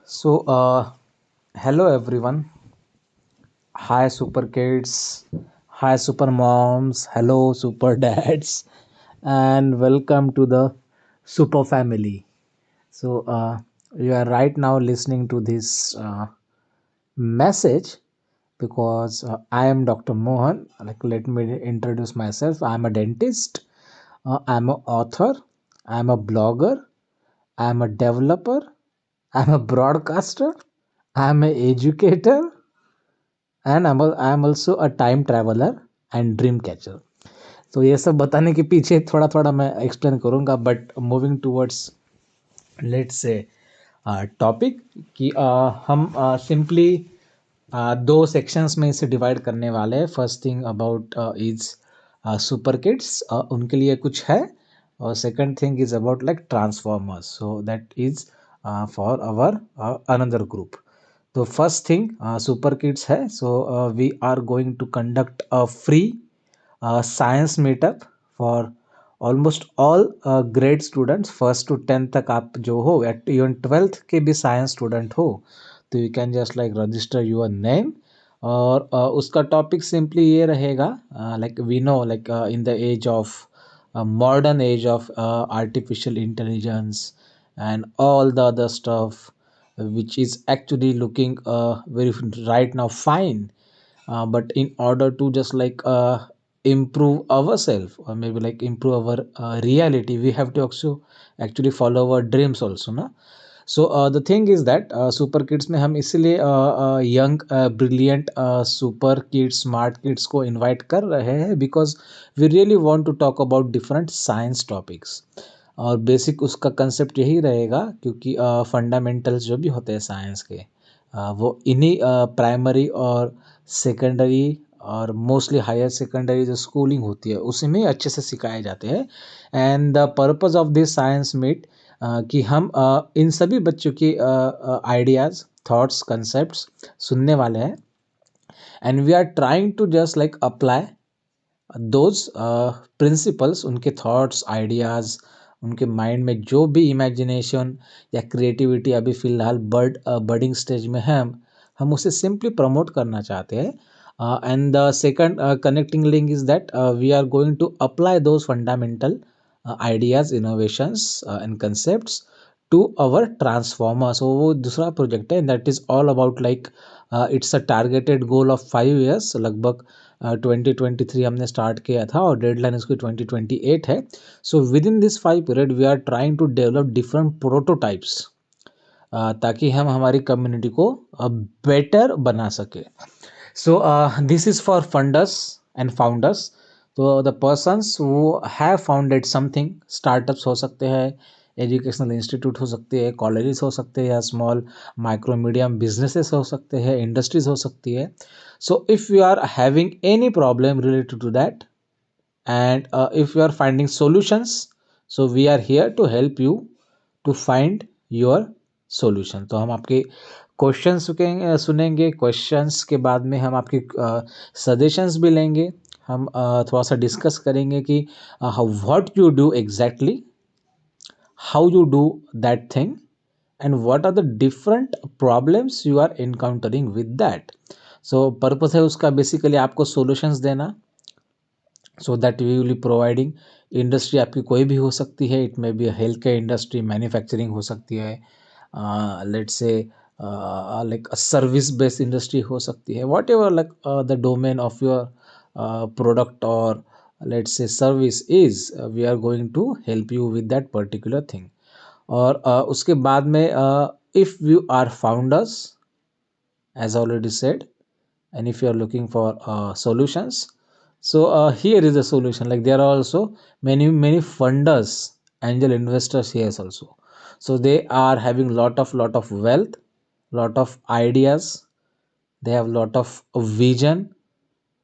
Hello everyone. Hi, super kids. Hi, super moms. Hello, super dads. And welcome to the super family. You are right now listening to this message because I am Dr. Mohan. Let me introduce myself. I'm a dentist. I'm an author. I'm a blogger. I'm a developer. I'm a broadcaster. I'm an educator and I am also a time traveller and dream catcher. तो ये सब बताने के पीछे थोड़ा थोड़ा मैं explain करूँगा, but moving towards let's say topic कि हम सिंपली दो सेक्शंस में इसे डिवाइड करने वाले हैं. First thing about is super kids, उनके लिए कुछ है. और second thing is about like transformers, so that is for our another group. तो फर्स्ट थिंग सुपर किड्स है. So we are going to conduct a free science meetup for almost all grade students. First to tenth तक आप जो हो, even twelfth के भी science student हो, तो you can just like register your name. और उसका टॉपिक सिंपली ये रहेगा, like we know like in the age of modern age of artificial intelligence and all the other stuff, which is actually looking very right now fine, but in order to just like improve ourselves or maybe like improve our reality, we have to also actually follow our dreams also na. So the thing is that super kids में हम इसलिए young brilliant super kids smart kids को invite कर रहे हैं because we really want to talk about different science topics. और basic उसका concept यही रहेगा क्योंकि फंडामेंटल्स जो भी होते हैं साइंस के, वो इन्हीं प्राइमरी और सेकेंडरी और मोस्टली हायर सेकेंडरी जो स्कूलिंग होती है उसी में अच्छे से सिखाए जाते हैं. And the purpose of this science meet कि हम इन सभी बच्चों की आइडियाज़, थॉट्स, कंसेप्ट्स सुनने वाले हैं. And we are trying to just like apply those principles, उनके थॉट्स, आइडियाज़, उनके माइंड में जो भी इमेजिनेशन या क्रिएटिविटी अभी फ़िलहाल बर्डिंग स्टेज में है, हम उसे सिंपली प्रमोट करना चाहते हैं. And the second connecting link is that we are going to apply those fundamental ideas, innovations and concepts to our transformer. So वो दूसरा प्रोजेक्ट है, that is all about like it's a targeted goal of 5 years. लगभग 2023 हमने start किया था और deadline इसकी 2028 है. So within this 5 period we are trying to develop different prototypes ताकि हम हमारी कम्युनिटी को बेटर बना सके. So this is for funders and founders. तो द पर्सन्स वो हैव फाउंडेड समथिंग, स्टार्टअप्स हो सकते हैं, एजुकेशनल इंस्टीट्यूट हो सकते हैं, कॉलेजेस हो सकते हैं, या स्मॉल माइक्रो मीडियम बिजनेसेस हो सकते हैं, इंडस्ट्रीज हो सकती है. So if you are having any problem related to that and if you are finding solutions, so we are here to help you to find your solution. तो हम आपके question सुनेंगे. क्वेश्चंस के बाद में हम आपके सजेशंस भी लेंगे. हम थोड़ा सा डिस्कस करेंगे कि what you do exactly, how you do that thing, and what are the different problems you are encountering with that. So purpose है उसका बेसिकली आपको सॉल्यूशंस देना. So that we will be providing. Industry आपकी कोई भी हो सकती है, it may be health care industry, manufacturing हो सकती है, let's say like service based industry हो सकती है, whatever like the domain of your product और let's say service is, we are going to help you with that particular thing. और उसके बाद में if you are founders, as already said, and if you are looking for solutions, so here is a solution. Like there are also many funders, angel investors here also. So they are having lot of wealth, lot of ideas, they have lot of vision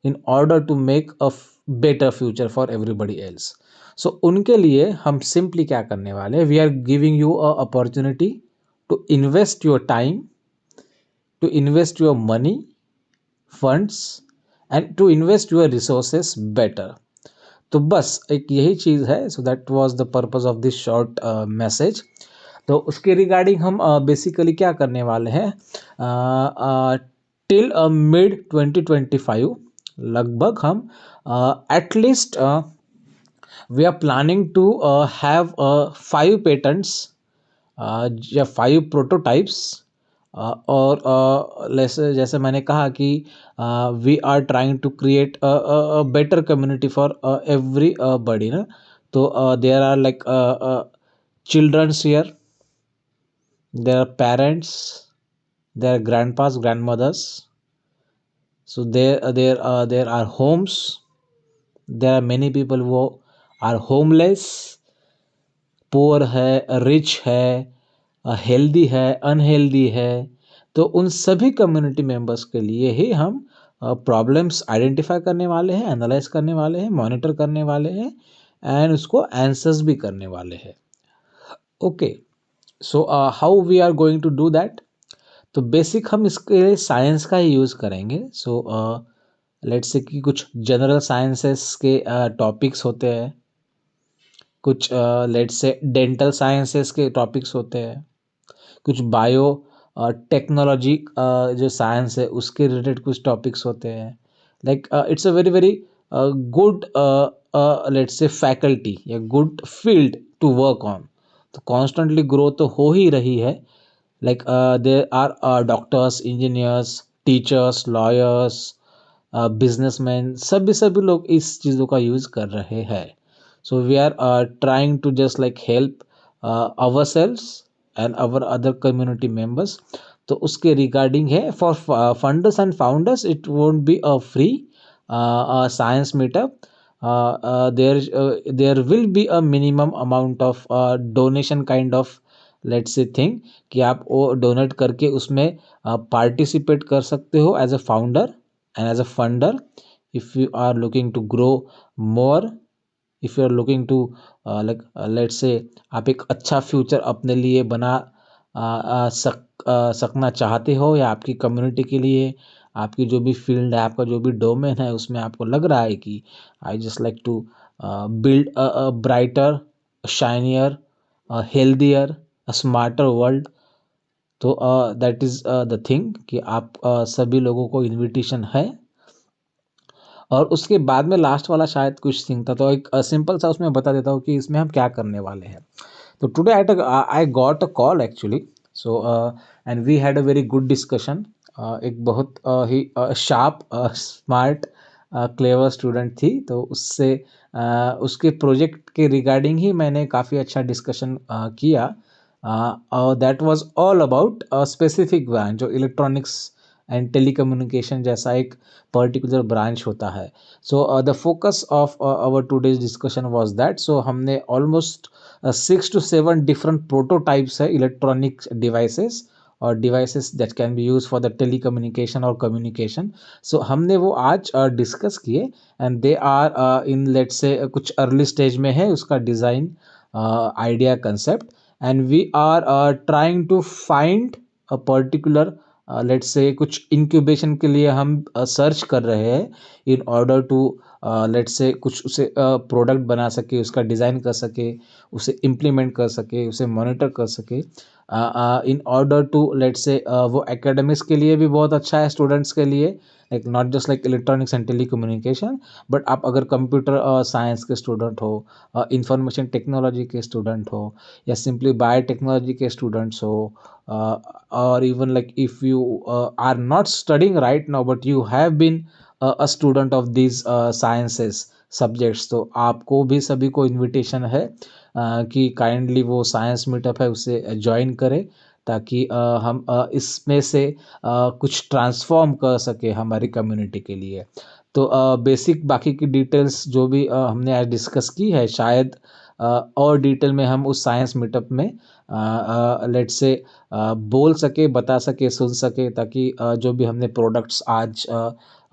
in order to make a better future for everybody else. So उनके लिए हम simply क्या करने वाले हैं, we are giving you a opportunity to invest your time, to invest your money, funds, and to invest your resources better. तो बस एक यही चीज़ है. So that was the purpose of this short message. तो उसके रिगार्डिंग हम basically क्या करने वाले हैं, टिल मिड 2025 लगभग हम at least we are planning to have 5 patents या 5 prototypes, और जैसे जैसे मैंने कहा कि we are trying to create better community for everybody ना. तो there are like childrens here, there are parents, there are grandpas, grandmothers. So there are homes. There are many people who are homeless, poor है, rich है, healthy है, unhealthy है. तो उन सभी community members के लिए ही हम प्रॉब्लम्स आइडेंटिफाई करने वाले हैं, एनालाइज करने वाले हैं, मॉनिटर करने वाले हैं, एंड उसको आंसर्स भी करने वाले हैं. Okay, so how we are going to do that. तो बेसिक हम इसके लिए साइंस का ही यूज़ करेंगे. सो लेट्स से कि कुछ जनरल साइंसेस के टॉपिक्स होते हैं, कुछ लेट्स से डेंटल साइंसेस के टॉपिक्स होते हैं, कुछ बायो टेक्नोलॉजी जो साइंस है उसके रिलेटेड कुछ टॉपिक्स होते हैं. Like it's a very very good let's say faculty या good field to work on. तो कॉन्स्टेंटली ग्रो तो हो ही रही है. Like there are doctors, engineers, teachers, lawyers, businessman, सभी सभी लोग इस चीज़ों का यूज़ कर रहे हैं. So we are trying to just like help ourselves and our other community members. तो उसके रिगार्डिंग है for funders and founders it won't be a free science meetup. There will be a minimum amount of donation kind of let's say thing कि आप वो donate करके उसमें participate कर सकते हो as a founder and as a funder. If you are looking to grow more, if you are looking to let's say आप एक अच्छा फ्यूचर अपने लिए बना सकना चाहते हो, या आपकी कम्युनिटी के लिए आपकी जो भी फील्ड है, आपका जो भी डोमेन है, उसमें आपको लग रहा है कि I just like to build a brighter, shinier, healthier, a smarter world. तो दैट इज़ द थिंग कि आप सभी लोगों को इनविटेशन है. और उसके बाद में लास्ट वाला शायद कुछ थिंग था, तो एक सिंपल सा उसमें बता देता हूँ कि इसमें हम क्या करने वाले हैं. तो today I got a call actually. So and we had a very good discussion. एक बहुत ही शार्प, स्मार्ट, क्लेवर स्टूडेंट थी. तो उससे उसके प्रोजेक्ट के रिगार्डिंग ही मैंने काफ़ी अच्छा डिस्कशन किया. और that was all about specific branch जो इलेक्ट्रॉनिक्स एंड टेलीकम्युनिकेशन जैसा एक पर्टिकुलर ब्रांच होता है. So the focus of our today's discussion was that. So हमने ऑलमोस्ट 6 to 7 डिफरेंट प्रोटोटाइप्स है इलेक्ट्रॉनिक डिवाइसेस और devices that can be use for the telecommunication और communication. So हमने वो आज डिस्कस किए and they are in let's say कुछ early stage में है उसका design, idea, concept. And we are trying to find a particular let's say कुछ इंक्यूबेशन के लिए हम सर्च कर रहे हैं in order to let's say कुछ उसे प्रोडक्ट बना सके, उसका डिज़ाइन कर सके, उसे इम्प्लीमेंट कर सके, उसे मॉनिटर कर सके in order to let's say वो एकेडमिक्स के लिए भी बहुत अच्छा है, स्टूडेंट्स के लिए, like not just like electronics and telecommunication. But आप अगर कंप्यूटर साइंस के स्टूडेंट हो, इंफॉर्मेशन टेक्नोलॉजी के स्टूडेंट हो, या सिंपली बायोटेक्नोलॉजी के स्टूडेंट्स हो, or even like if you are not studying right now but you have been a student of these sciences subjects, तो आपको भी सभी को इनविटेशन है कि काइंडली वो साइंस मीटअप है उसे ज्वाइन करें, ताकि हम इसमें से कुछ ट्रांसफॉर्म कर सके हमारी कम्युनिटी के लिए. तो बेसिक बाकी की डिटेल्स जो भी हमने आज डिस्कस की है, शायद और डिटेल में हम उस साइंस मीटअप में लेट्स से बोल सके, बता सके, सुन सके, ताकि जो भी हमने प्रोडक्ट्स आज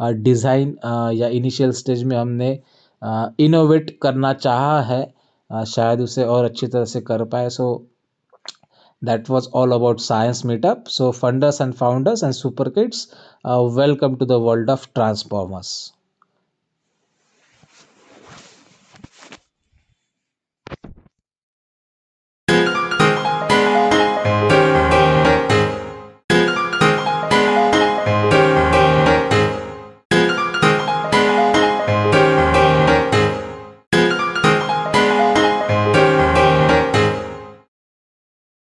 डिज़ाइन या इनिशियल स्टेज में हमने इनोवेट करना चाहा है, शायद उसे और अच्छी तरह से कर पाए. सो that was all about science meetup. So funders and founders and super kids, welcome to the world of transformers.